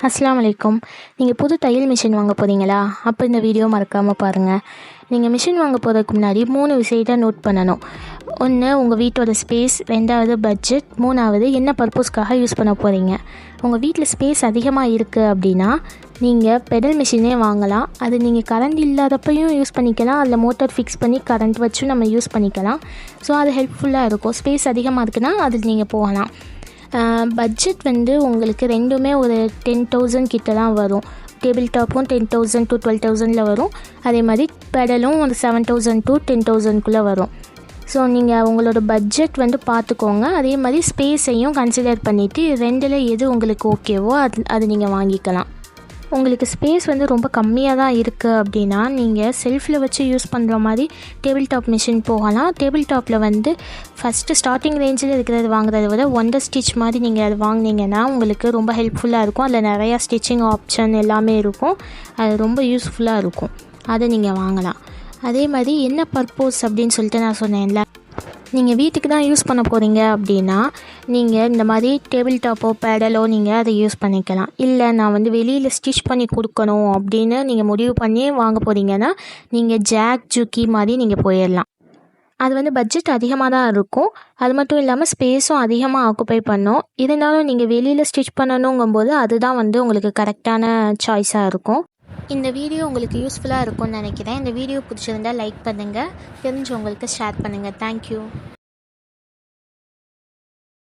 அஸ்ஸலாமு அலைக்கும். நீங்கள் புது தையல் மிஷின் வாங்க போகிறீங்களா? அப்போ இந்த வீடியோ மறக்காமல் பாருங்கள். நீங்கள் மிஷின் வாங்க போகிறதுக்கு முன்னாடி 3 விஷயத்தை நோட் பண்ணணும். 1 உங்கள் வீட்டோட ஸ்பேஸ், 2வது பட்ஜெட், 3வது என்ன பர்பஸ்க்காக யூஸ் பண்ண போகிறீங்க. உங்கள் வீட்டில் ஸ்பேஸ் அதிகமாக இருக்குது அப்படின்னா நீங்கள் பெடல் மிஷினே வாங்கலாம். அது நீங்கள் கரண்ட் இல்லாதப்பையும் யூஸ் பண்ணிக்கலாம், அதில் மோட்டார் ஃபிக்ஸ் பண்ணி கரண்ட் வச்சும் நம்ம யூஸ் பண்ணிக்கலாம். ஸோ அது ஹெல்ப்ஃபுல்லாக இருக்கும். ஸ்பேஸ் அதிகமாக இருக்குன்னா அதில் நீங்கள் போகலாம். பட்ஜெட் உங்களுக்கு ரெண்டுமே ஒரு 10,000 கிட்ட தான் வரும். டேபிள் டாப்பும் 10,000 to 12,000 வரும். அதே மாதிரி பெடலும் ஒரு 7,000 to 10,000 வரும். ஸோ நீங்கள் உங்களோட பட்ஜெட் பார்த்துக்கோங்க. அதே மாதிரி ஸ்பேஸையும் கன்சிடர் பண்ணிவிட்டு ரெண்டில் எது உங்களுக்கு ஓகேவோ அது நீங்கள் வாங்கிக்கலாம். உங்களுக்கு ஸ்பேஸ் ரொம்ப கம்மியாக தான் இருக்குது அப்படின்னா நீங்கள் செல்ஃபில் வச்சு யூஸ் பண்ணுற மாதிரி டேபிள் டாப் மிஷின் போகலாம். டேபிள் டாப்பில் ஃபஸ்ட்டு ஸ்டார்டிங் ரேஞ்சில் இருக்கிறது வாங்குறத விட ஒண்டர் ஸ்டிச் மாதிரி நீங்கள் அது வாங்கினீங்கன்னா உங்களுக்கு ரொம்ப ஹெல்ப்ஃபுல்லாக இருக்கும். அதில் நிறையா ஸ்டிச்சிங் ஆப்ஷன் எல்லாமே இருக்கும். அது ரொம்ப யூஸ்ஃபுல்லாக இருக்கும். அதை நீங்கள் வாங்கலாம். அதே மாதிரி என்ன பர்பஸ் அப்படின்னு சொல்லிட்டு நான் சொன்னேன்ல, நீங்கள் வீட்டுக்கு தான் யூஸ் பண்ண போகிறீங்க அப்படின்னா நீங்கள் இந்த மாதிரி டேபிள் டாப்போ பேடலோ நீங்கள் அதை யூஸ் பண்ணிக்கலாம். இல்லை நான் வெளியில் ஸ்டிச் பண்ணி கொடுக்கணும் அப்படின்னு நீங்கள் முடிவு பண்ணி வாங்க போகிறீங்கன்னா நீங்கள் ஜாக் ஜுக்கி மாதிரி நீங்கள் போயிடலாம். அது பட்ஜெட் அதிகமாக தான் இருக்கும். அது மட்டும் இல்லாமல் ஸ்பேஸும் அதிகமாக ஆக்குப்பை பண்ணும். இருந்தாலும் நீங்கள் வெளியில் ஸ்டிச் பண்ணணுங்கும்போது அதுதான் உங்களுக்கு கரெக்டான சாய்ஸாக இருக்கும். இந்த வீடியோ உங்களுக்கு யூஸ்ஃபுல்லாக இருக்கும்னு நினைக்கிறேன். இந்த வீடியோ பிடிச்சிருந்தால் லைக் பண்ணுங்கள், தெரிஞ்சவங்களுக்கு ஷேர் பண்ணுங்கள். தேங்க்யூ.